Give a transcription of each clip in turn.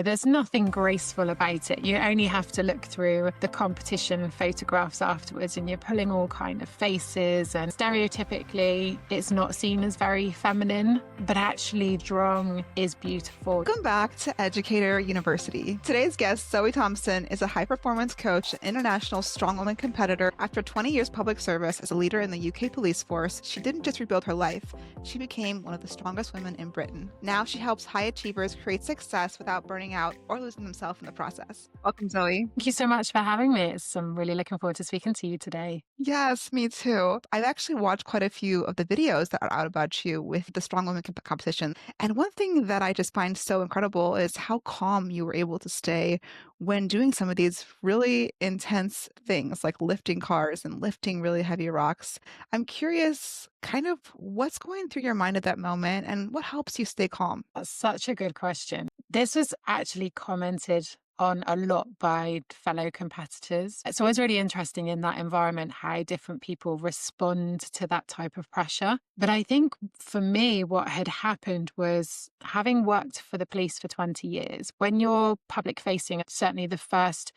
There's nothing graceful about it. You only have to look through the competition photographs afterwards and you're pulling all kind of faces, and stereotypically it's not seen as very feminine, but actually strong is beautiful. Welcome back to Educator University. Today's guest, Zoe Thompson, is a high-performance coach and international Strongwoman competitor. After 20 years public service as a leader in the UK police force, she didn't just rebuild her life, she became one of the strongest women in Britain. Now she helps high achievers create success without burning out or losing themselves in the process. Welcome, Zoe. Thank you so much for having me. I'm really looking forward to speaking to you today. Yes, me too. I've actually watched quite a few of the videos that are out about you with the Strong Women competition. And one thing that I just find so incredible is how calm you were able to stay when doing some of these really intense things like lifting cars and lifting really heavy rocks. I'm curious kind of what's going through your mind at that moment and what helps you stay calm? That's such a good question. This was actually commented on a lot by fellow competitors. It's always really interesting in that environment how different people respond to that type of pressure. But I think for me, what had happened was having worked for the police for 20 years, when you're public facing, certainly the first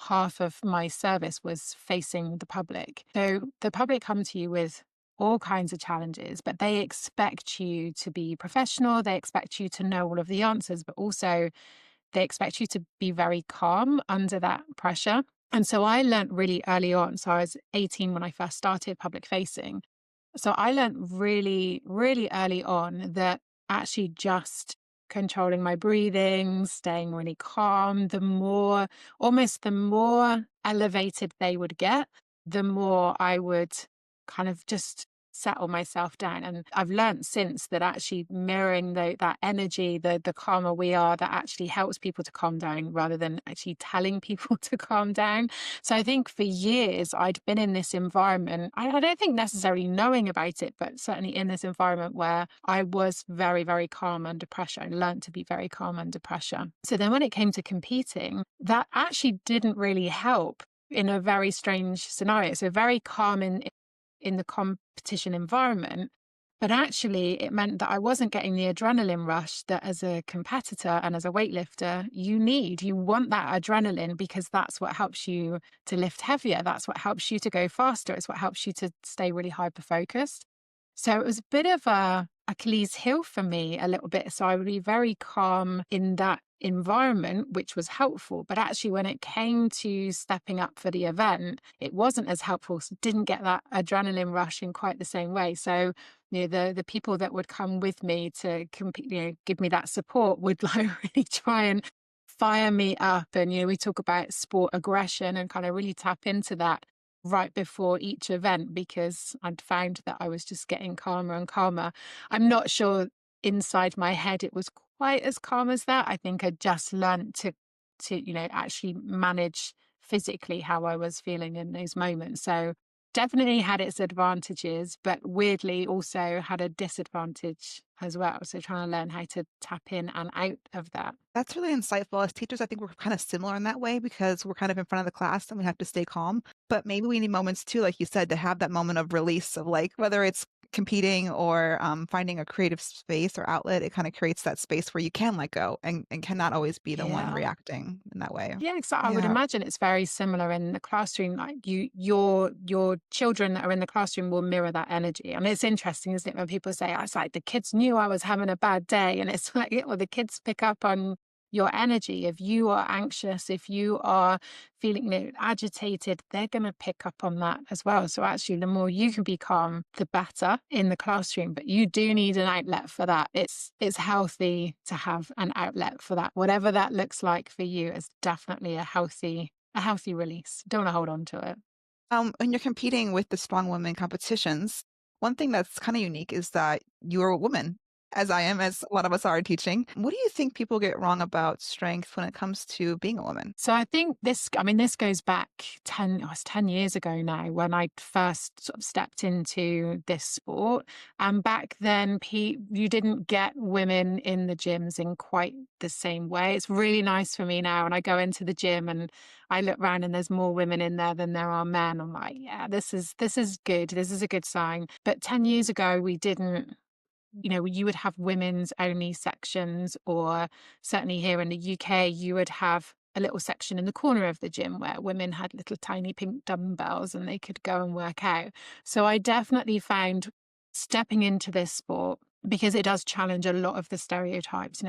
half of my service was facing the public. So the public come to you with all kinds of challenges, but they expect you to be professional. They expect you to know all of the answers, but also they expect you to be very calm under that pressure. And so I learned really early on. So I was 18 when I first started public facing. So I learned really, really early on that actually just controlling my breathing, staying really calm, almost the more elevated they would get, the more I would kind of just settle myself down. And I've learned since that actually mirroring that energy, the calmer we are, that actually helps people to calm down rather than actually telling people to calm down. So I think for years I'd been in this environment, I don't think necessarily knowing about it, but certainly in this environment where I was very, very calm under pressure and learned to be very calm under pressure. So then when it came to competing, that actually didn't really help in a very strange scenario. So very calm in the competition environment, but actually it meant that I wasn't getting the adrenaline rush that as a competitor and as a weightlifter you want that adrenaline, because that's what helps you to lift heavier, that's what helps you to go faster, it's what helps you to stay really hyper focused. So it was a bit of a Achilles heel for me a little bit. So I would be very calm in that environment, which was helpful. But actually, when it came to stepping up for the event, it wasn't as helpful. So didn't get that adrenaline rush in quite the same way. So, the people that would come with me to compete, give me that support would really try and fire me up. And, we talk about sport aggression and kind of really tap into that right before each event, because I'd found that I was just getting calmer and calmer. I'm not sure inside my head it was quite as calm as that. I think I just learned to actually manage physically how I was feeling in those moments. So definitely had its advantages, but weirdly also had a disadvantage as well. So trying to learn how to tap in and out of that. That's really insightful. As teachers, I think we're kind of similar in that way because we're kind of in front of the class and we have to stay calm. But maybe we need moments too, like you said, to have that moment of release of like, whether it's competing or finding a creative space or outlet, it kind of creates that space where you can let go and cannot always be the one reacting in that way. Yeah, exactly. I would imagine it's very similar in the classroom. Like your children that are in the classroom will mirror that energy. And it's interesting, isn't it, when people say, "Oh, it's like the kids knew I was having a bad day," and it's like, well, the kids pick up on your energy. If you are anxious, if you are feeling agitated, they're going to pick up on that as well. So actually, the more you can be calm, the better in the classroom. But you do need an outlet for that. It's healthy to have an outlet for that. Whatever that looks like for you is definitely a healthy release. Don't want to hold on to it. When you're competing with the strong women competitions, one thing that's kind of unique is that you're a woman, as I am, as a lot of us are teaching. What do you think people get wrong about strength when it comes to being a woman? So I think this goes back 10 years ago now when I first sort of stepped into this sport. And back then, you didn't get women in the gyms in quite the same way. It's really nice for me now. And I go into the gym and I look around and there's more women in there than there are men. I'm like, yeah, this is good. This is a good sign. But 10 years ago, we didn't You would have women's only sections, or certainly here in the UK, you would have a little section in the corner of the gym where women had little tiny pink dumbbells and they could go and work out. So I definitely found stepping into this sport, because it does challenge a lot of the stereotypes.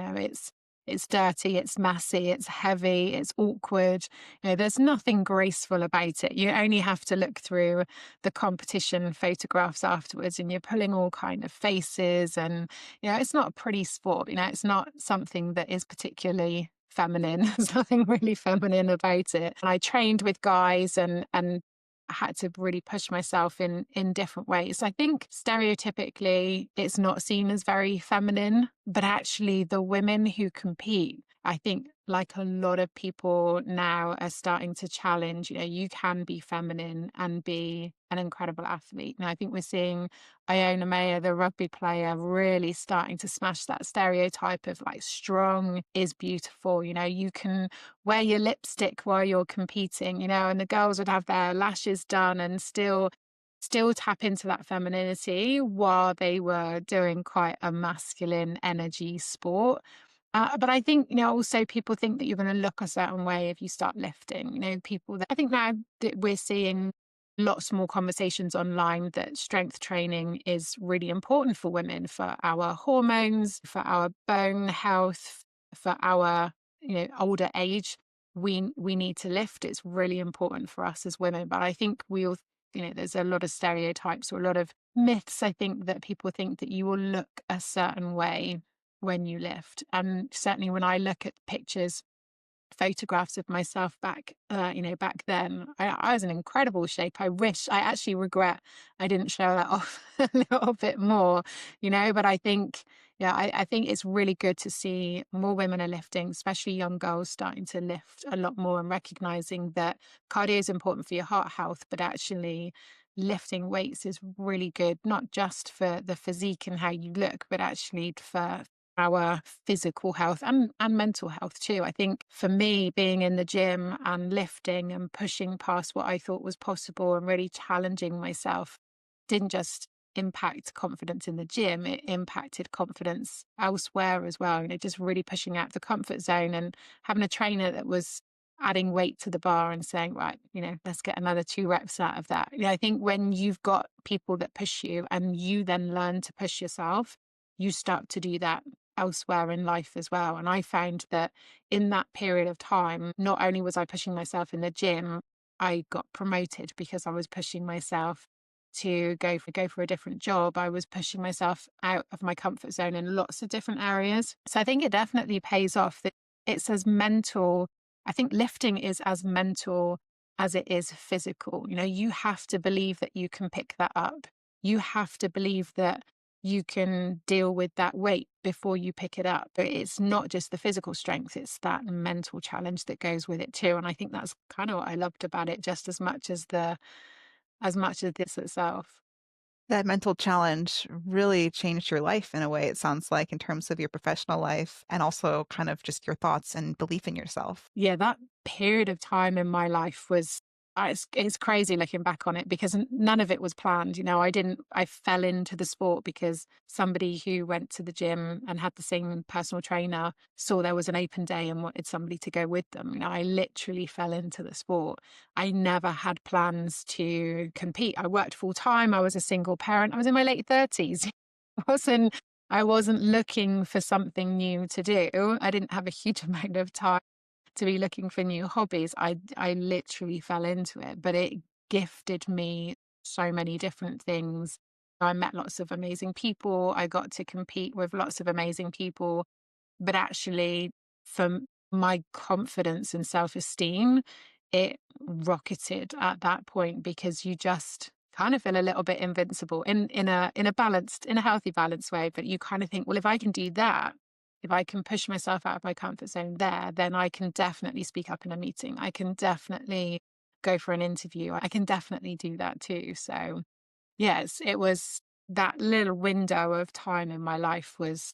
It's dirty, it's messy, it's heavy, it's awkward. There's nothing graceful about it. You only have to look through the competition photographs afterwards, and you're pulling all kind of faces, and it's not a pretty sport. It's not something that is particularly feminine. There's nothing really feminine about it. And I trained with guys, and I had to really push myself in different ways. I think stereotypically it's not seen as very feminine, but actually the women who compete, I think, like a lot of people now, are starting to challenge, you can be feminine and be an incredible athlete. And I think we're seeing Iona Mayer, the rugby player, really starting to smash that stereotype of like strong is beautiful. You can wear your lipstick while you're competing, and the girls would have their lashes done and still tap into that femininity while they were doing quite a masculine energy sport. But I think, also people think that you're going to look a certain way if you start lifting. People that I think now that we're seeing lots more conversations online that strength training is really important for women, for our hormones, for our bone health, for our, older age. We need to lift. It's really important for us as women. But I think there's a lot of stereotypes or a lot of myths, I think, that people think that you will look a certain way when you lift. And certainly when I look at pictures, photographs of myself back then, I was in incredible shape. I actually regret I didn't show that off a little bit more, but I think, yeah, I think it's really good to see more women are lifting, especially young girls starting to lift a lot more, and recognizing that cardio is important for your heart health, but actually lifting weights is really good, not just for the physique and how you look, but actually for our physical health and mental health too. I think for me, being in the gym and lifting and pushing past what I thought was possible and really challenging myself didn't just impact confidence in the gym, it impacted confidence elsewhere as well. Just really pushing out the comfort zone and having a trainer that was adding weight to the bar and saying, right, let's get another 2 reps out of that. I think when you've got people that push you and you then learn to push yourself, you start to do that elsewhere in life as well. And I found that in that period of time, not only was I pushing myself in the gym, I got promoted because I was pushing myself to go for a different job. I was pushing myself out of my comfort zone in lots of different areas. So I think it definitely pays off that it's as mental. I think lifting is as mental as it is physical. You have to believe that you can pick that up. You have to believe that you can deal with that weight before you pick it up. But it's not just the physical strength, it's that mental challenge that goes with it too. And I think that's kind of what I loved about it, just as much as this itself. That mental challenge really changed your life in a way, it sounds like, in terms of your professional life and also kind of just your thoughts and belief in yourself. Yeah, that period of time in my life was it's crazy looking back on it, because none of it was planned. I fell into the sport because somebody who went to the gym and had the same personal trainer saw there was an open day and wanted somebody to go with them. I literally fell into the sport. I never had plans to compete. I worked full time. I was a single parent. I was in my late 30s. I wasn't looking for something new to do. I didn't have a huge amount of time to be looking for new hobbies. I literally fell into it, but it gifted me so many different things. I met lots of amazing people. I got to compete with lots of amazing people, but actually, for my confidence and self-esteem, it rocketed at that point, because you just kind of feel a little bit invincible in a healthy, balanced way. But you kind of think, well, if I can do that, if I can push myself out of my comfort zone there, then I can definitely speak up in a meeting. I can definitely go for an interview. I can definitely do that too. So yes, it was that little window of time in my life was,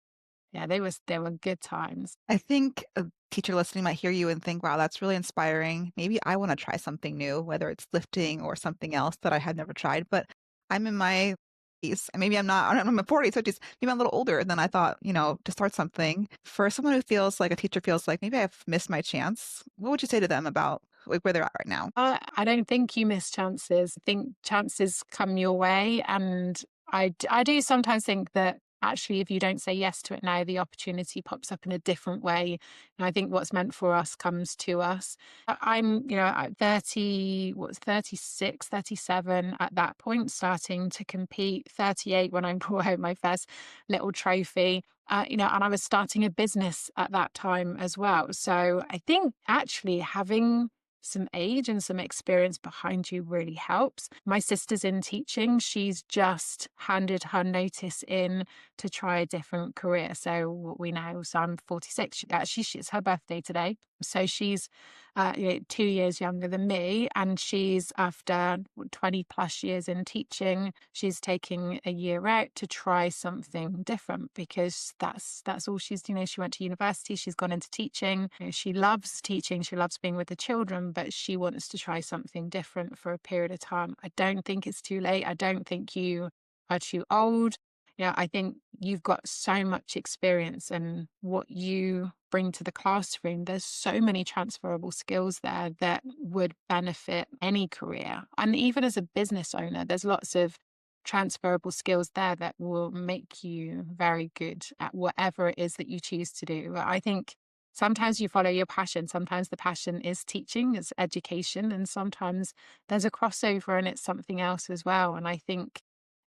yeah, they were good times. I think a teacher listening might hear you and think, wow, that's really inspiring. Maybe I want to try something new, whether it's lifting or something else that I had never tried. But I'm in my And maybe I'm not, I'm in my 40s, 50s, maybe I'm a little older than I thought, to start something. For someone who feels like a teacher feels like maybe I've missed my chance, what would you say to them about like where they're at right now? I don't think you miss chances. I think chances come your way. And I do sometimes think that actually, if you don't say yes to it now, the opportunity pops up in a different way. And I think what's meant for us comes to us. I'm, at 30, what's 36, 37 at that point, starting to compete, 38 when I brought home my first little trophy. And I was starting a business at that time as well. So I think actually having some age and some experience behind you really helps. My sister's in teaching. She's just handed her notice in to try a different career. So what we know, so I'm 46. Actually, it's her birthday today. So she's 2 years younger than me, and she's after 20 plus years in teaching. She's taking a year out to try something different because that's all she's. She went to university. She's gone into teaching. She loves teaching. She loves being with the children, but she wants to try something different for a period of time. I don't think it's too late. I don't think you are too old. I think you've got so much experience and what you bring to the classroom. There's so many transferable skills there that would benefit any career. And even as a business owner, there's lots of transferable skills there that will make you very good at whatever it is that you choose to do. I think sometimes you follow your passion. Sometimes the passion is teaching, it's education, and sometimes there's a crossover and it's something else as well. And I think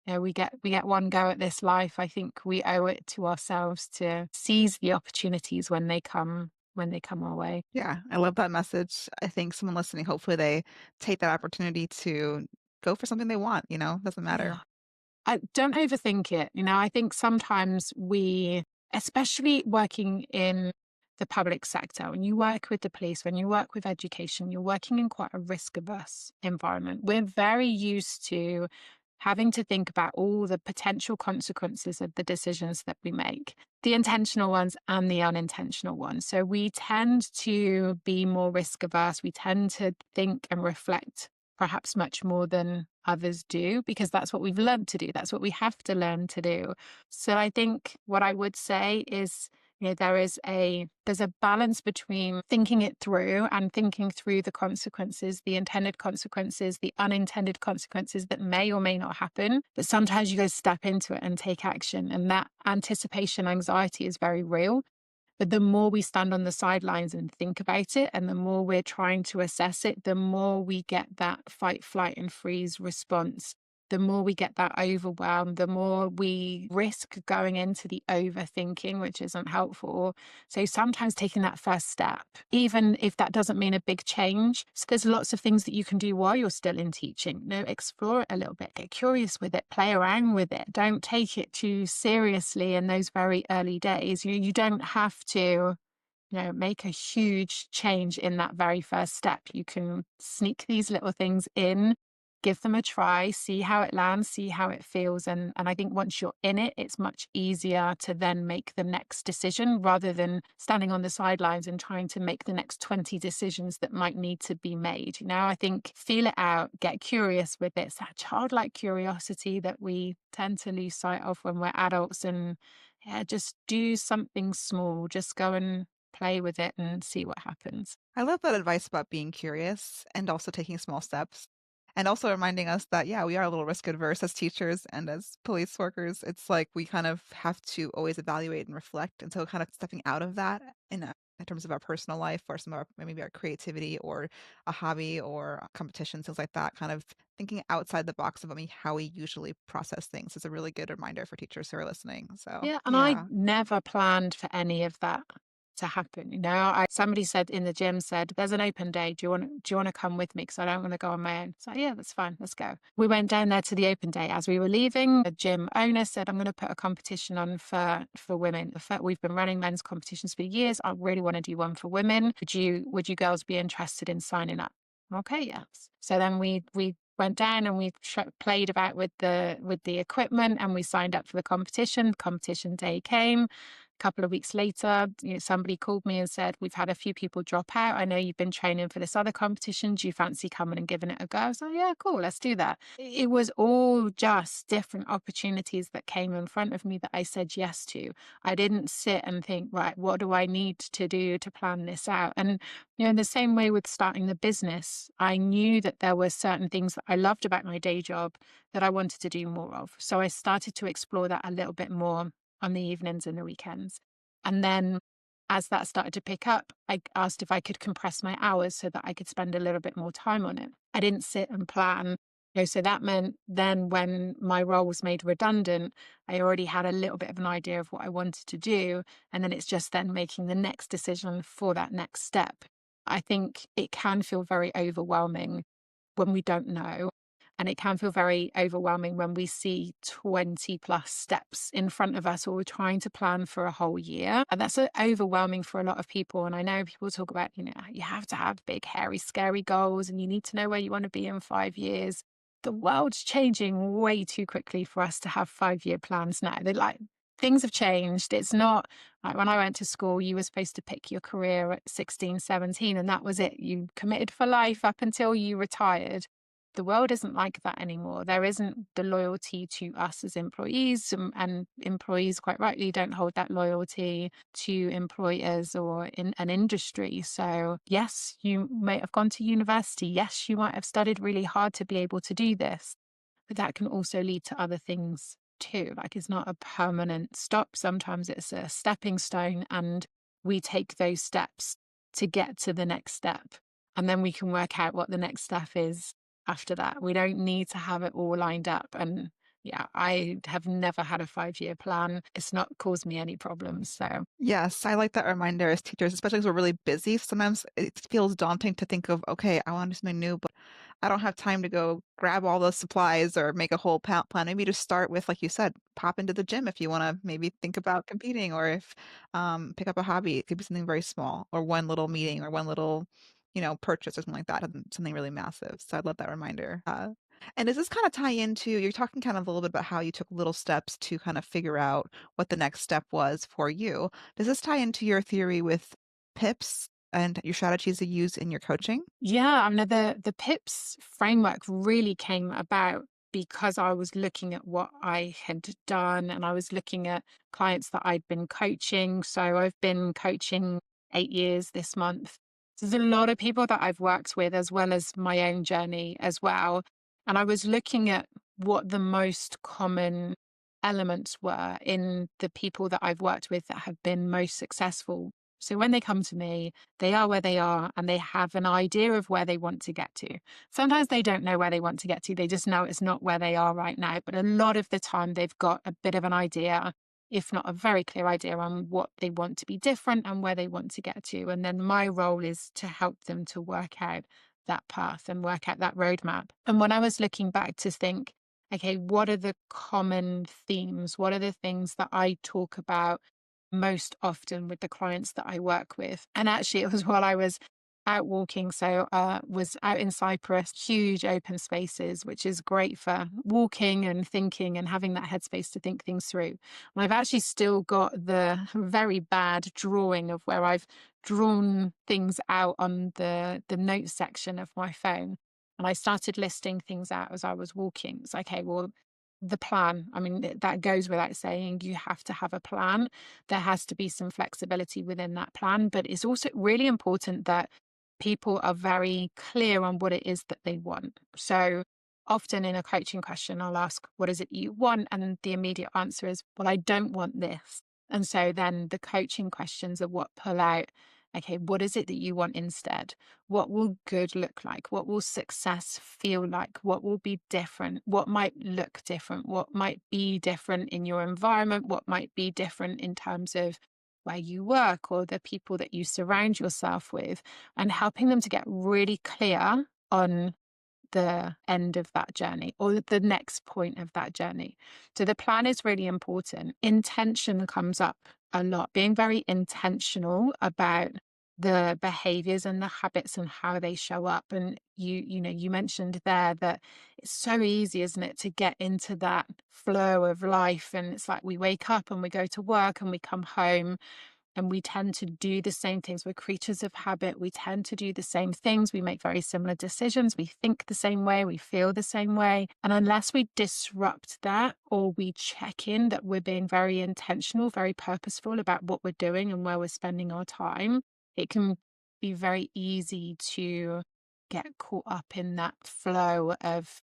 we get one go at this life. I think we owe it to ourselves to seize the opportunities when they come our way. Yeah, I love that message. I think someone listening, hopefully they take that opportunity to go for something they want, doesn't matter. Yeah. I don't overthink it. I think sometimes we, especially working in the public sector, when you work with the police, when you work with education, you're working in quite a risk averse environment. We're very used to having to think about all the potential consequences of the decisions that we make, the intentional ones and the unintentional ones. So we tend to be more risk averse. We tend to think and reflect perhaps much more than others do because that's what we've learned to do. That's what we have to learn to do. So I think what I would say is, there's a balance between thinking it through and thinking through the consequences, the intended consequences, the unintended consequences that may or may not happen. But sometimes you go step into it and take action. And that anticipation anxiety is very real. But the more we stand on the sidelines and think about it, and the more we're trying to assess it, the more we get that fight, flight, and freeze response. The more we get that overwhelm, the more we risk going into the overthinking, which isn't helpful. So sometimes taking that first step, even if that doesn't mean a big change. So there's lots of things that you can do while you're still in teaching. Explore it a little bit, get curious with it, play around with it. Don't take it too seriously in those very early days. You don't have to make a huge change in that very first step. You can sneak these little things in, give them a try, see how it lands, see how it feels. And I think once you're in it, it's much easier to then make the next decision rather than standing on the sidelines and trying to make the next 20 decisions that might need to be made. I think feel it out, get curious with it. It's that childlike curiosity that we tend to lose sight of when we're adults. And yeah, just do something small, just go and play with it and see what happens. I love that advice about being curious and also taking small steps. And also reminding us that, yeah, we are a little risk adverse as teachers and as police workers. It's like we kind of have to always evaluate and reflect. And so, kind of stepping out of that in terms of our personal life or some of our, maybe our creativity or a hobby or a competition, things like that, kind of thinking outside the box of how we usually process things is a really good reminder for teachers who are listening. So, Yeah, and I yeah. never planned for any of that to happen. Somebody said in the gym said, "There's an open day. Do you want to come with me? Because I don't want to go on my own." So yeah, that's fine. Let's go. We went down there to the open day. As we were leaving, the gym owner said, "I'm going to put a competition on for women. In fact, we've been running men's competitions for years. I really want to do one for women. Would you girls be interested in signing up?" Okay, yes. So then we went down and we played about with the equipment and we signed up for the competition. Competition day came. couple of weeks later, somebody called me and said, "We've had a few people drop out. I know you've been training for this other competition. Do you fancy coming and giving it a go?" I was like, "Yeah, cool, let's do that." It was all just different opportunities that came in front of me that I said yes to. I didn't sit and think, right, what do I need to do to plan this out? And, in the same way with starting the business, I knew that there were certain things that I loved about my day job that I wanted to do more of. So I started to explore that a little bit more on the evenings and the weekends. And then as that started to pick up, I asked if I could compress my hours so that I could spend a little bit more time on it. I didn't sit and plan. So that meant then when my role was made redundant, I already had a little bit of an idea of what I wanted to do. And then it's just then making the next decision for that next step. I think it can feel very overwhelming when we don't know. And it can feel very overwhelming when we see 20 plus steps in front of us or we're trying to plan for a whole year. And that's overwhelming for a lot of people. And I know people talk about, you have to have big, hairy, scary goals and you need to know where you want to be in 5 years. The world's changing way too quickly for us to have 5 year plans now. Things have changed. It's not like when I went to school, you were supposed to pick your career at 16, 17, and that was it. You committed for life up until you retired. The world isn't like that anymore. There isn't the loyalty to us as employees, and employees, quite rightly, don't hold that loyalty to employers or in an industry. So, yes, you may have gone to university. Yes, you might have studied really hard to be able to do this, but that can also lead to other things too. Like it's not a permanent stop. Sometimes it's a stepping stone, and we take those steps to get to the next step. And then we can work out what the next step is after that. We don't need to have it all lined up. And yeah, I have never had a 5 year plan. It's not caused me any problems. So Yes, I like that reminder as teachers, especially because we're really busy. Sometimes it feels daunting to think of, okay, I want to do something new, but I don't have time to go grab all those supplies or make a whole plan. Maybe just start with, like you said, pop into the gym if you want to maybe think about competing, or if pick up a hobby. It could be something very small, or one little meeting, or one little, purchase or something like that, something really massive. So I love that reminder. And does this kind of tie into, you're talking kind of a little bit about how you took little steps to kind of figure out what the next step was for you. Does this tie into your theory with PIPs and your strategies you use in your coaching? yeah, I mean, the PIPS framework really came about because I was looking at what I had done and I was looking at clients that I'd been coaching. So I've been coaching 8 years this month. So there's a lot of people that I've worked with, as well as my own journey as well. And I was looking at what the most common elements were in the people that I've worked with that have been most successful. So when they come to me, they are where they are and they have an idea of where they want to get to. Sometimes they don't know where they want to get to. They just know it's not where they are right now. But a lot of the time, they've got a bit of an idea, if not a very clear idea, on what they want to be different and where they want to get to. And then my role is to help them to work out that path and work out that roadmap. And when I was looking back to think, okay, what are the common themes? What are the things that I talk about most often with the clients that I work with? And actually, it was while I was out walking. So was out in Cyprus, huge open spaces, which is great for walking and thinking and having that headspace to think things through. And I've actually still got the very bad drawing of where I've drawn things out on the notes section of my phone. And I started listing things out as I was walking. It's like, okay, well, the plan. I mean, that goes without saying. You have to have a plan. There has to be some flexibility within that plan. But it's also really important that people are very clear on what it is that they want. So often in a coaching question, I'll ask, what is it you want? And the immediate answer is, well, I don't want this. And so then the coaching questions are what pull out, okay, what is it that you want instead? What will good look like? What will success feel like? What will be different? What might look different? What might be different in your environment? What might be different in terms of where you work or the people that you surround yourself with, and helping them to get really clear on the end of that journey or the next point of that journey. So the plan is really important. Intention comes up a lot, being very intentional about the behaviors and the habits and how they show up. And you mentioned there that it's so easy, isn't it, to get into that flow of life. And it's like we wake up and we go to work and we come home and we tend to do the same things. We're creatures of habit. We tend to do the same things. We make very similar decisions. We think the same way. We feel the same way. And unless we disrupt that, or we check in that we're being very intentional, very purposeful about what we're doing and where we're spending our time, it can be very easy to get caught up in that flow of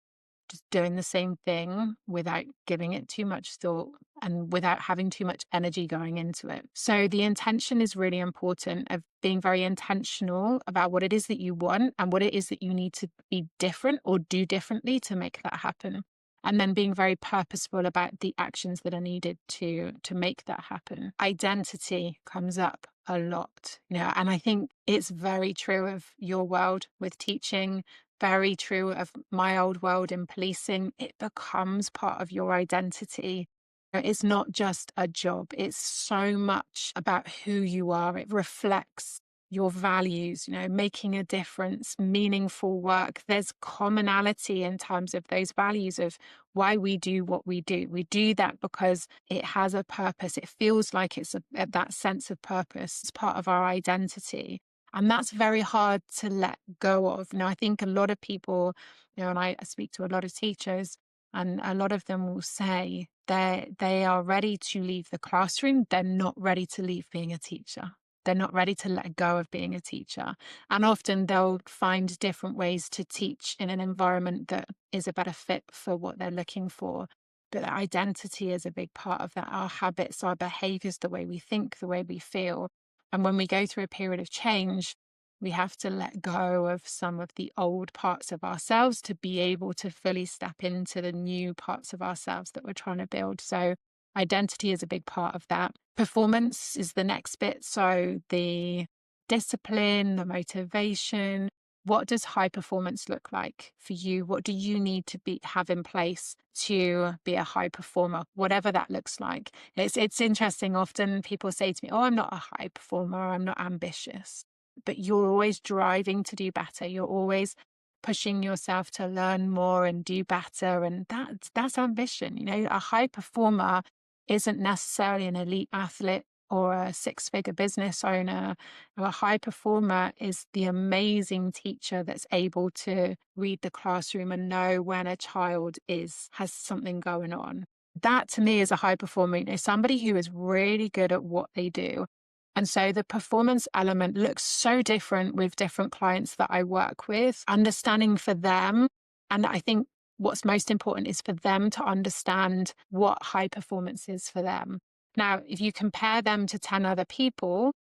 just doing the same thing without giving it too much thought and without having too much energy going into it. So the intention is really important, of being very intentional about what it is that you want and what it is that you need to be different or do differently to make that happen. And then being very purposeful about the actions that are needed to make that happen. Identity comes up a lot, and I think it's very true of your world with teaching, very true of my old world in policing. It becomes part of your identity. It's not just a job, it's so much about who you are. It reflects your values, making a difference, meaningful work. There's commonality in terms of those values of why we do what we do. We do that because it has a purpose. It feels like it's that sense of purpose. It's part of our identity. And that's very hard to let go of. I think a lot of people, and I speak to a lot of teachers, and a lot of them will say they are ready to leave the classroom. They're not ready to leave being a teacher. They're not ready to let go of being a teacher. And often they'll find different ways to teach in an environment that is a better fit for what they're looking for. But identity is a big part of that. Our habits, our behaviors, the way we think, the way we feel. And when we go through a period of change, we have to let go of some of the old parts of ourselves to be able to fully step into the new parts of ourselves that we're trying to build. So identity is a big part of that. Performance is the next bit. So the discipline, the motivation. What does high performance look like for you? What do you need to have in place to be a high performer, whatever that looks like? It's interesting. Often people say to me, "Oh, I'm not a high performer. I'm not ambitious." But you're always driving to do better. You're always pushing yourself to learn more and do better. And that's ambition. A high performer isn't necessarily an elite athlete or a six-figure business owner. A high performer is the amazing teacher that's able to read the classroom and know when a child has something going on. That to me is a high performer, somebody who is really good at what they do. And so the performance element looks so different with different clients that I work with, understanding for them. And I think what's most important is for them to understand what high performance is for them. Now, if you compare them to 10 other people,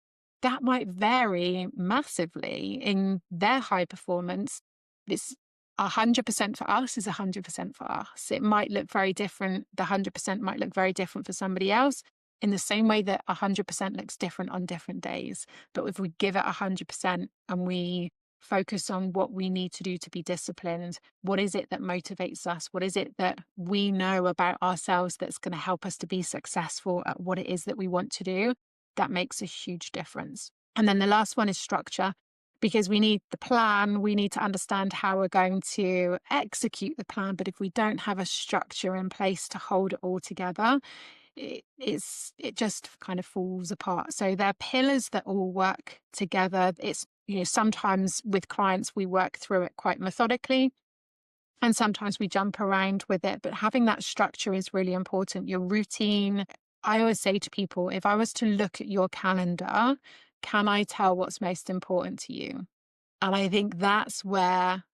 that might vary massively in their high performance. It's 100% for us is 100% for us. It might look very different. The 100% might look very different for somebody else, in the same way that 100% looks different on different days. But if we give it 100% and we focus on what we need to do to be disciplined, what is it that motivates us? What is it that we know about ourselves that's going to help us to be successful at what it is that we want to do? That makes a huge difference. And then the last one is structure, because we need the plan. We need to understand how we're going to execute the plan. But if we don't have a structure in place to hold it all together, it just kind of falls apart. So they're pillars that all work together. It's, sometimes with clients, we work through it quite methodically, and sometimes we jump around with it. But having that structure is really important. Your routine. I always say to people, if I was to look at your calendar, can I tell what's most important to you? And I think that's where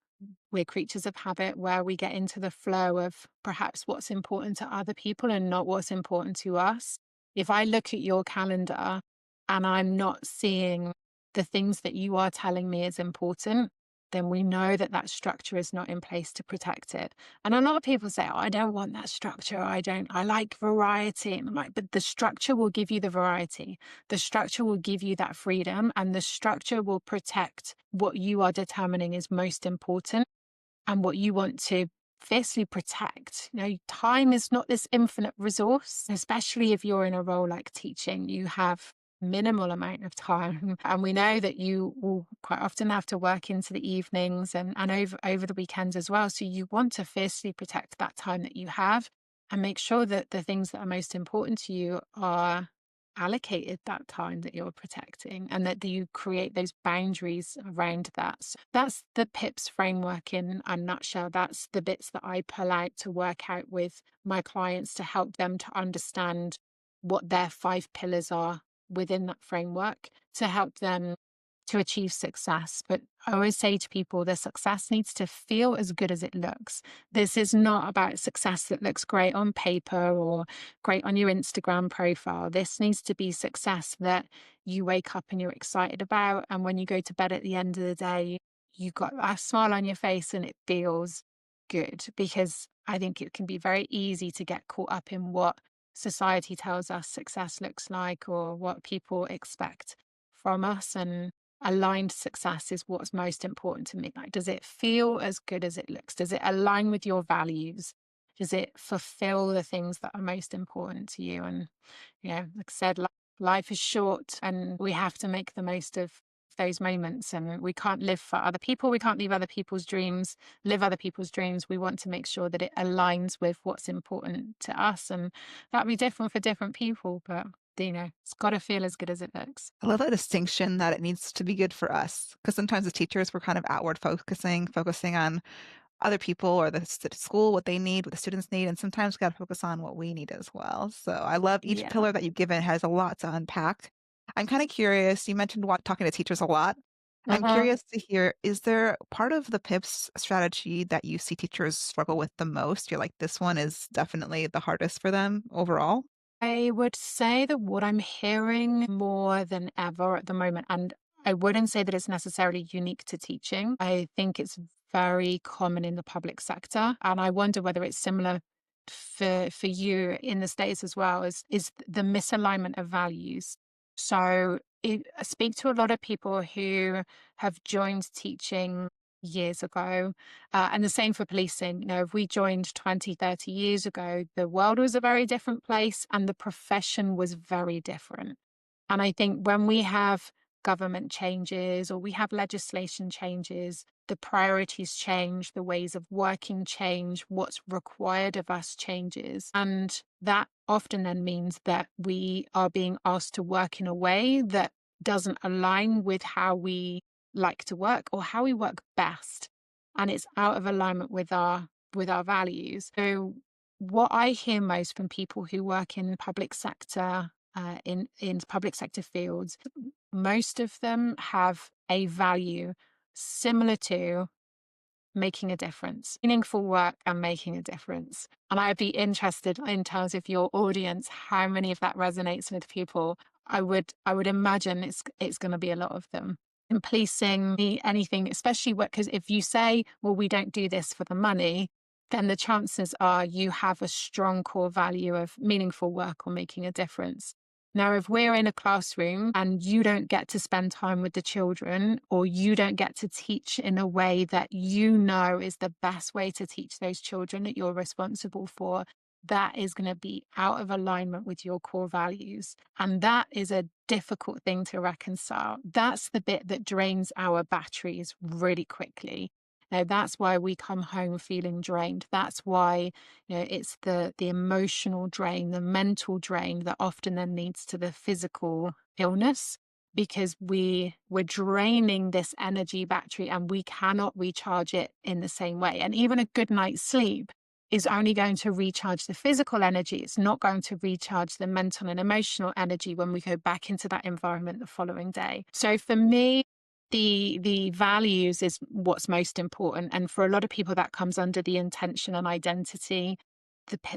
we're creatures of habit, where we get into the flow of perhaps what's important to other people and not what's important to us. If I look at your calendar and I'm not seeing the things that you are telling me is important, then we know that that structure is not in place to protect it. And a lot of people say, "Oh, I don't want that structure. I like variety." And I'm like, but the structure will give you the variety. The structure will give you that freedom, and the structure will protect what you are determining is most important and what you want to fiercely protect. Time is not this infinite resource, especially if you're in a role like teaching. You have minimal amount of time. And we know that you will quite often have to work into the evenings and over the weekends as well. So you want to fiercely protect that time that you have and make sure that the things that are most important to you are allocated that time that you're protecting, and that you create those boundaries around that. So that's the PIPS framework in a nutshell. That's the bits that I pull out to work out with my clients to help them to understand what their 5 pillars are within that framework to help them to achieve success. But I always say to people, the success needs to feel as good as it looks. This is not about success that looks great on paper or great on your Instagram profile. This needs to be success that you wake up and you're excited about. And when you go to bed at the end of the day, you've got a smile on your face and it feels good. Because I think it can be very easy to get caught up in what society tells us success looks like or what people expect from us. And aligned success is what's most important to me. Like, does it feel as good as it looks? Does it align with your values? Does it fulfill the things that are most important to you? And, like I said, life is short and we have to make the most of those moments. And we can't live for other people. We can't live other people's dreams, live other people's dreams. We want to make sure that it aligns with what's important to us. And that'll be different for different people. But, it's got to feel as good as it looks. I love that distinction that it needs to be good for us. Because sometimes as teachers, we're kind of outward focusing on other people or the school, what they need, what the students need, and sometimes we got to focus on what we need as well. So I love each Yeah. pillar that you've given has a lot to unpack. I'm kind of curious. You mentioned talking to teachers a lot. I'm Uh-huh. curious to hear, is there part of the PIPS strategy that you see teachers struggle with the most? You're like, this one is definitely the hardest for them overall? I would say that what I'm hearing more than ever at the moment, and I wouldn't say that it's necessarily unique to teaching. I think it's very common in the public sector. And I wonder whether it's similar for you in the States as well, is the misalignment of values. So I speak to a lot of people who have joined teaching years ago. And the same for policing. If we joined 20, 30 years ago, the world was a very different place and the profession was very different. And I think when we have government changes or we have legislation changes, the priorities change, the ways of working change, what's required of us changes. And that often then means that we are being asked to work in a way that doesn't align with how we like to work or how we work best. And it's out of alignment with our values. So what I hear most from people who work in public sector, in public sector fields, most of them have a value similar to making a difference, meaningful work and making a difference. And I'd be interested in terms of your audience, how many of that resonates with people. I would imagine it's going to be a lot of them. In policing, anything, especially because if you say, well, we don't do this for the money, then the chances are you have a strong core value of meaningful work or making a difference. Now, if we're in a classroom and you don't get to spend time with the children, or you don't get to teach in a way that you know is the best way to teach those children that you're responsible for, that is going to be out of alignment with your core values. And that is a difficult thing to reconcile. That's the bit that drains our batteries really quickly. Now, that's why we come home feeling drained. That's why it's the emotional drain, the mental drain that often then leads to the physical illness, because we're draining this energy battery and we cannot recharge it in the same way. And even a good night's sleep is only going to recharge the physical energy. It's not going to recharge the mental and emotional energy when we go back into that environment the following day. So for me, the values is what's most important. And for a lot of people, that comes under the intention and identity,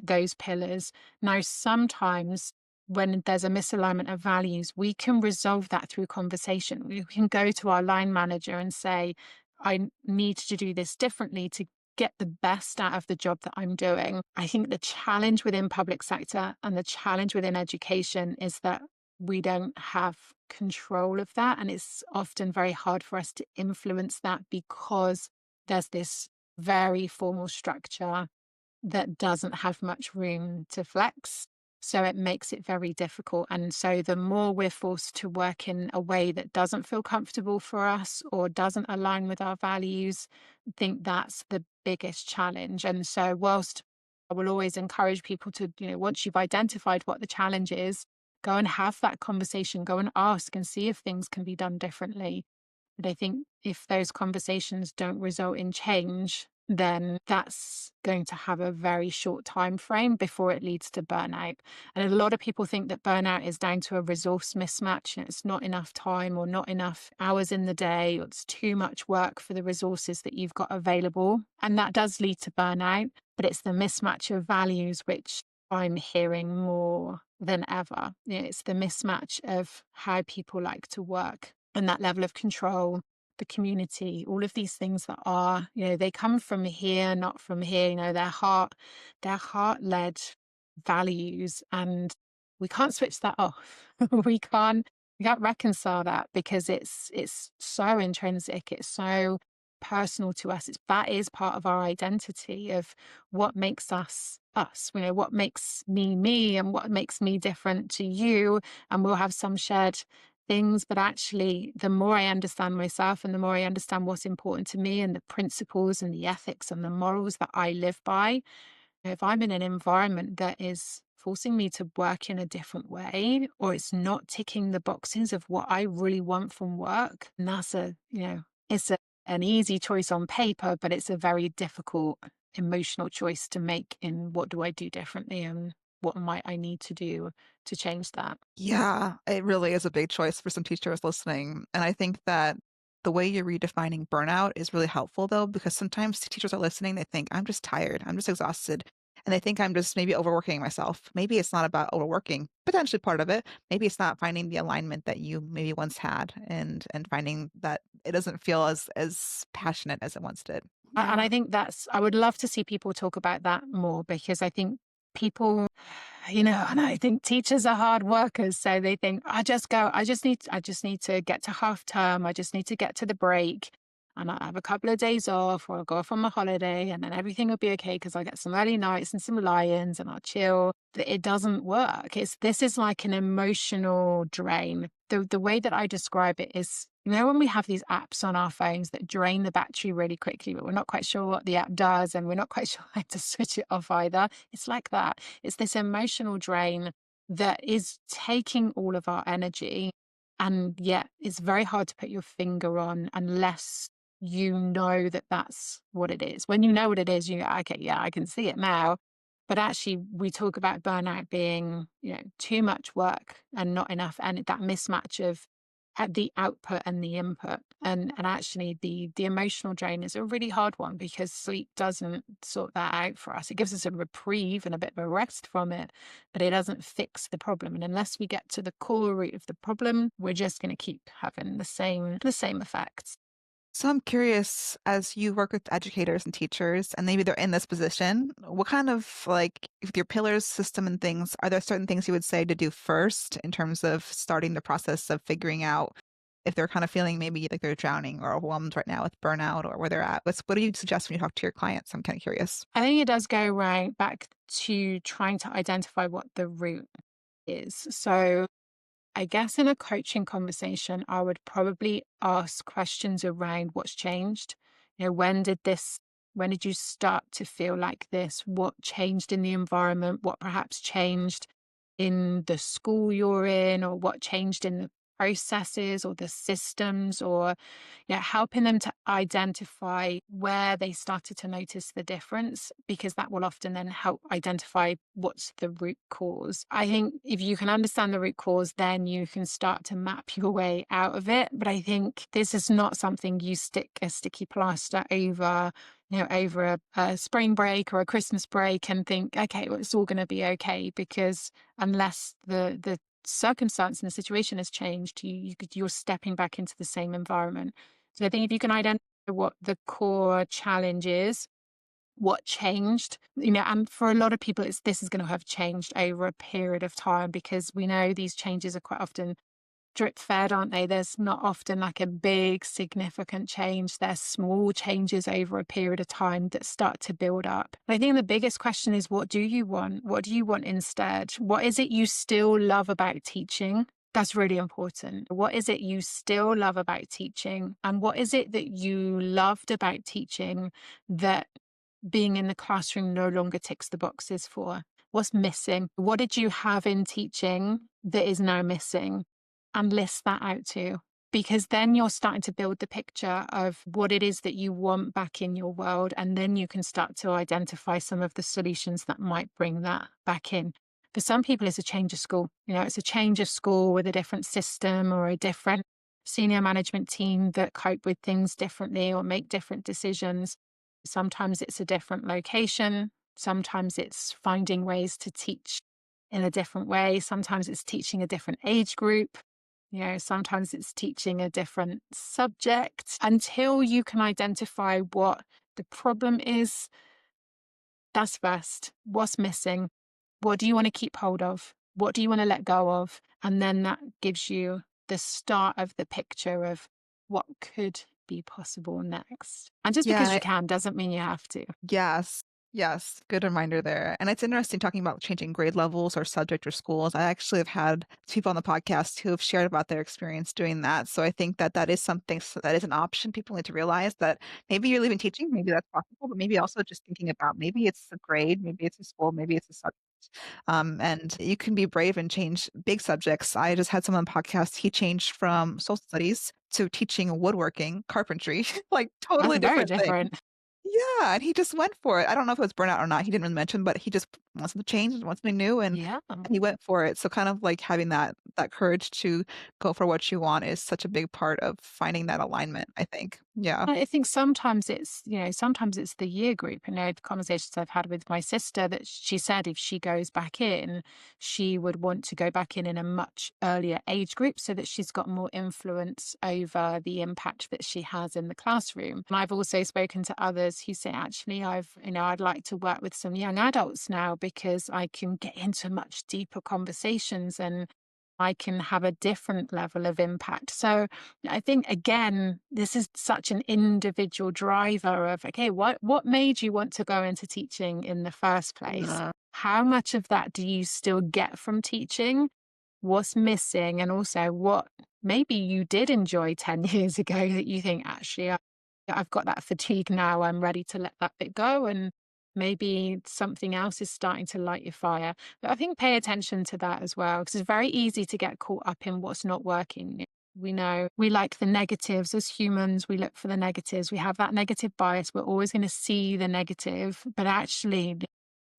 those pillars. Now, sometimes when there's a misalignment of values, we can resolve that through conversation. We can go to our line manager and say, I need to do this differently to get the best out of the job that I'm doing. I think the challenge within public sector and the challenge within education is that we don't have control of that. And it's often very hard for us to influence that because there's this very formal structure that doesn't have much room to flex. So it makes it very difficult. And so the more we're forced to work in a way that doesn't feel comfortable for us or doesn't align with our values, I think that's the biggest challenge. And so whilst I will always encourage people to, once you've identified what the challenge is, go and have that conversation, go and ask and see if things can be done differently. But I think if those conversations don't result in change, then that's going to have a very short time frame before it leads to burnout. And a lot of people think that burnout is down to a resource mismatch. It's not enough time or not enough hours in the day, or it's too much work for the resources that you've got available. And that does lead to burnout, but it's the mismatch of values which I'm hearing more than ever. It's the mismatch of how people like to work and that level of control, the community, all of these things that are, they come from here, not from here, their heart-led values. And we can't switch that off. We can't reconcile that because it's so intrinsic, it's so personal to us. That is part of our identity of what makes us us, what makes me me and what makes me different to you. And we'll have some shared things, but actually the more I understand myself and the more I understand what's important to me and the principles and the ethics and the morals that I live by, if I'm in an environment that is forcing me to work in a different way, or it's not ticking the boxes of what I really want from work, and that's an easy choice on paper, but it's a very difficult emotional choice to make in what do I do differently and what might I need to do to change that. Yeah, it really is a big choice for some teachers listening. And I think that the way you're redefining burnout is really helpful, though, because sometimes teachers are listening, they think, I'm just tired, I'm just exhausted. And they think I'm just maybe overworking myself. Maybe it's not about overworking, potentially part of it. Maybe it's not finding the alignment that you maybe once had and finding that it doesn't feel as passionate as it once did. And I Yeah. think I would love to see people talk about that more because I think people, and I think teachers are hard workers. So they think, I just need to get to half term. I just need to get to the break and I have a couple of days off or I'll go off on my holiday and then everything will be okay because I'll get some early nights and some lions and I'll chill. It doesn't work. This is like an emotional drain. The way that I describe it is, when we have these apps on our phones that drain the battery really quickly, but we're not quite sure what the app does and we're not quite sure how to switch it off either. It's like that. It's this emotional drain that is taking all of our energy. And yet it's very hard to put your finger on unless you know that that's what it is. When you know what it is, you go, okay, yeah, I can see it now. But actually, we talk about burnout being, too much work and not enough, and that mismatch of at the output and the input. And actually, the emotional drain is a really hard one because sleep doesn't sort that out for us. It gives us a reprieve and a bit of a rest from it, but it doesn't fix the problem. And unless we get to the core root of the problem, we're just going to keep having the same effects. So I'm curious, as you work with educators and teachers, and maybe they're in this position, what kind of like with your pillars system and things, are there certain things you would say to do first in terms of starting the process of figuring out if they're kind of feeling maybe like they're drowning or overwhelmed right now with burnout or where they're at? What do you suggest when you talk to your clients? I'm kind of curious. I think it does go right back to trying to identify what the root is. So I guess in a coaching conversation, I would probably ask questions around what's changed. When did you start to feel like this? What changed in the environment? What perhaps changed in the school you're in, or what changed in the processes or the systems, or helping them to identify where they started to notice the difference, because that will often then help identify what's the root cause. I think if you can understand the root cause, then you can start to map your way out of it. But I think this is not something you stick a sticky plaster over, over a spring break or a Christmas break and think, okay, well, it's all going to be okay, because unless the circumstance and the situation has changed, you're stepping back into the same environment. So I think if you can identify what the core challenge is, what changed, and for a lot of people, this is going to have changed over a period of time, because we know these changes are quite often drip fed, aren't they? There's not often like a big significant change. There's small changes over a period of time that start to build up. I think the biggest question is, what do you want? What do you want instead? What is it you still love about teaching? That's really important. What is it you still love about teaching? And what is it that you loved about teaching that being in the classroom no longer ticks the boxes for? What's missing? What did you have in teaching that is now missing? And list that out too. Because then you're starting to build the picture of what it is that you want back in your world. And then you can start to identify some of the solutions that might bring that back in. For some people, it's a change of school. It's a change of school with a different system or a different senior management team that cope with things differently or make different decisions. Sometimes it's a different location. Sometimes it's finding ways to teach in a different way. Sometimes it's teaching a different age group. Sometimes it's teaching a different subject. Until you can identify what the problem is, that's first. What's missing? What do you want to keep hold of? What do you want to let go of? And then that gives you the start of the picture of what could be possible next. And just Yeah, because you can doesn't mean you have to. yes. Yes, good reminder there. And it's interesting talking about changing grade levels or subject or schools. I actually have had people on the podcast who have shared about their experience doing that. So I think that that is something that is an option. People need to realize that maybe you're leaving teaching, maybe that's possible, but maybe also just thinking about maybe it's a grade, maybe it's a school, maybe it's a subject. And you can be brave and change big subjects. I just had someone on the podcast, he changed from social studies to teaching woodworking, carpentry, like That's totally very different thing. different. Yeah, and he just went for it. I don't know if it was burnout or not, he didn't really mention, but he just wants to change, wants something new, Yeah. and he went for it. So kind of like having that courage to go for what you want is such a big part of finding that alignment, I think. Yeah. I think sometimes it's the year group. The conversations I've had with my sister that she said if she goes back in, she would want to go back in a much earlier age group so that she's got more influence over the impact that she has in the classroom. And I've also spoken to others who say, actually, I'd like to work with some young adults now because I can get into much deeper conversations and I can have a different level of impact. So I think again, this is such an individual driver of, okay, what made you want to go into teaching in the first place? Yeah. How much of that do you still get from teaching? What's missing? And also what maybe you did enjoy 10 years ago that you think, actually, I've got that fatigue now. I'm ready to let that bit go. And maybe something else is starting to light your fire. But I think pay attention to that as well, because it's very easy to get caught up in what's not working. We know we like the negatives as humans. We look for the negatives. We have that negative bias. We're always going to see the negative, but actually,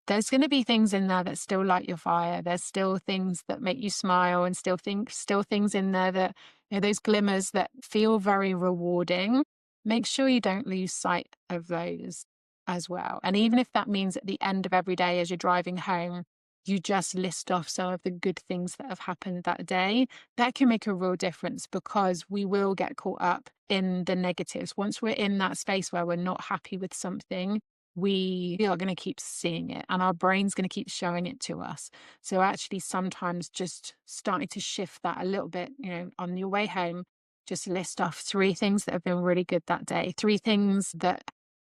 there's going to be things in there that still light your fire. There's still things that make you smile, and still things in there that, those glimmers that feel very rewarding. Make sure you don't lose sight of those as well. And even if that means at the end of every day as you're driving home, you just list off some of the good things that have happened that day, that can make a real difference, because we will get caught up in the negatives. Once we're in that space where we're not happy with something, we are going to keep seeing it and our brain's going to keep showing it to us. So actually sometimes just starting to shift that a little bit, on your way home, just list off 3 things that have been really good that day, 3 things that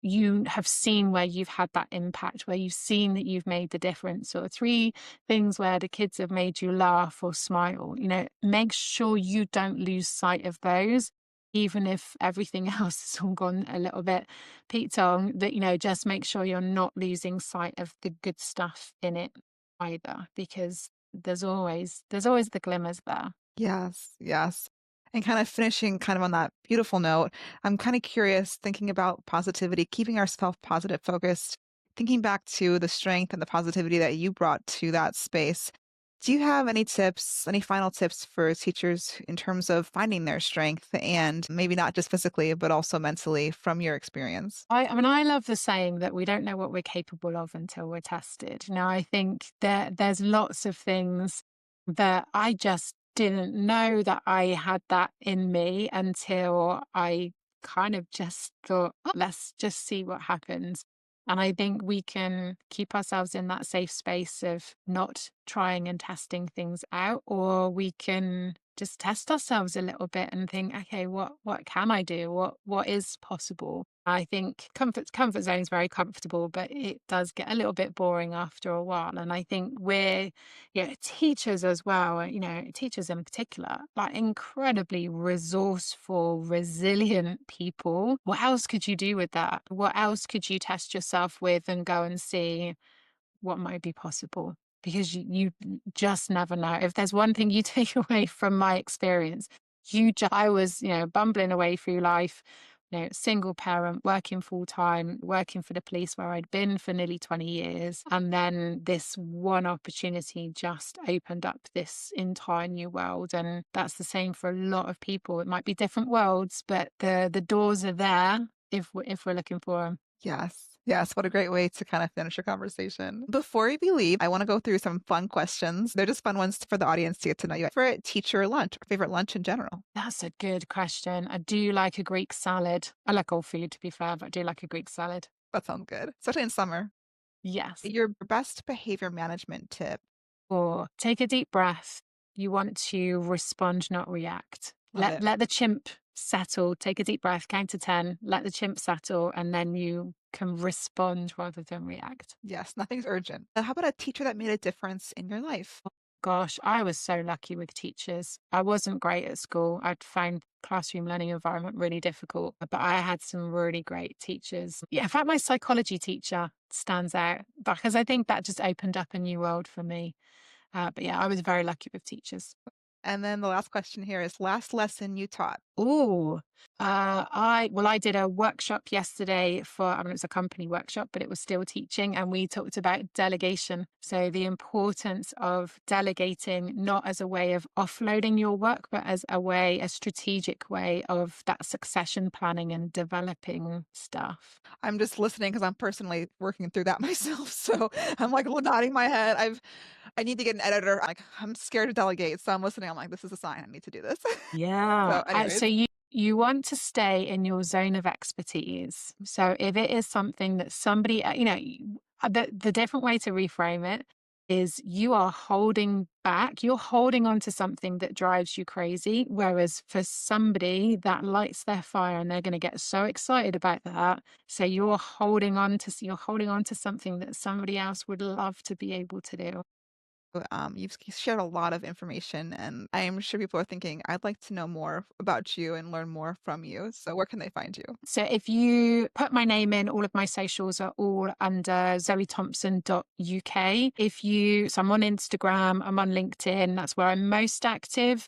you have seen where you've had that impact, where you've seen that you've made the difference, or 3 things where the kids have made you laugh or smile. Make sure you don't lose sight of those, even if everything else has all gone a little bit Pete Tong, that, just make sure you're not losing sight of the good stuff in it either, because there's always the glimmers there. Yes, yes. And kind of finishing kind of on that beautiful note, I'm kind of curious thinking about positivity, keeping ourselves positive focused, thinking back to the strength and the positivity that you brought to that space. Do you have any tips, any final tips for teachers in terms of finding their strength and maybe not just physically, but also mentally from your experience? I mean, I love the saying that we don't know what we're capable of until we're tested. I think there's lots of things that I just didn't know that I had that in me until I kind of just thought, "Oh, let's just see what happens." And I think we can keep ourselves in that safe space of not trying and testing things out, or we can just test ourselves a little bit and think, okay, what can I do? What is possible? I think comfort zone is very comfortable, but it does get a little bit boring after a while. And I think we're, yeah, teachers as well, teachers in particular, like incredibly resourceful, resilient people. What else could you do with that? What else could you test yourself with and go and see what might be possible? Because you just never know. If there's one thing you take away from my experience, I was, bumbling away through life, single parent, working full time, working for the police where I'd been for nearly 20 years. And then this one opportunity just opened up this entire new world. And that's the same for a lot of people. It might be different worlds, but the doors are there if we're looking for them. Yes. Yes. What a great way to kind of finish your conversation. Before we leave, I want to go through some fun questions. They're just fun ones for the audience to get to know you. Favorite teacher lunch, or favorite lunch in general? That's a good question. I do like a Greek salad. I like all food, to be fair, but I do like a Greek salad. That sounds good, especially in summer. Yes. Your best behavior management tip. Or take a deep breath. You want to respond, not react. Love Let it. let the chimp settle. Take a deep breath, count to 10, let the chimp settle, and then you can respond rather than react. Yes, nothing's urgent. How about a teacher that made a difference in your life? Gosh, I was so lucky with teachers. I wasn't great at school. I'd find classroom learning environment really difficult, but I had some really great teachers. Yeah, in fact, my psychology teacher stands out because I think that just opened up a new world for me. But yeah, I was very lucky with teachers. And then the last question here is last lesson you taught. Oh, I did a workshop yesterday it was a company workshop, but it was still teaching, and we talked about delegation. So the importance of delegating, not as a way of offloading your work, but as a strategic way of that succession planning and developing stuff. I'm just listening because I'm personally working through that myself. So I'm like nodding my head. I need to get an editor. Like I'm scared to delegate. So I'm listening. I'm like, this is a sign. I need to do this. So Yeah. anyways, So you want to stay in your zone of expertise. So if it is something that somebody, the different way to reframe it is you are holding back, you're holding on to something that drives you crazy. Whereas for somebody that lights their fire and they're going to get so excited about that. So you're holding on to something that somebody else would love to be able to do. you've shared a lot of information, and I am sure people are thinking, I'd like to know more about you and learn more from you. So where can they find you? So if you put my name in, all of my socials are all under zoethompson.uk. So I'm on Instagram, I'm on LinkedIn, that's where I'm most active.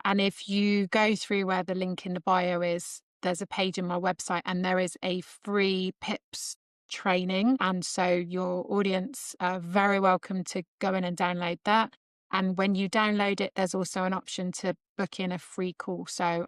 And if you go through where the link in the bio is, there's a page in my website and there is a free PIPS training. And so your audience are very welcome to go in and download that. And when you download it, there's also an option to book in a free call. So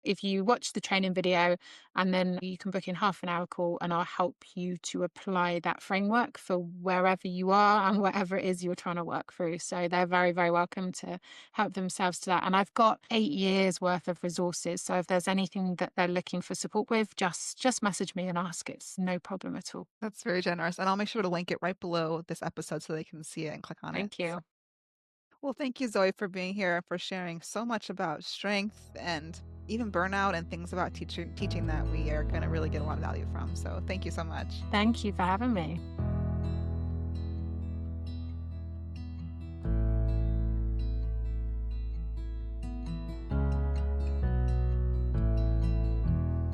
if you watch the training video and then you can book in half an hour call and I'll help you to apply that framework for wherever you are and whatever it is you're trying to work through. So they're very, very welcome to help themselves to that. And I've got 8 years worth of resources. So if there's anything that they're looking for support with, just message me and ask. It's no problem at all. That's very generous. And I'll make sure to link it right below this episode so they can see it and click on it. Thank you. Well, thank you, Zoe, for being here and for sharing so much about strength and even burnout and things about teaching that we are going to really get a lot of value from. So thank you so much. Thank you for having me.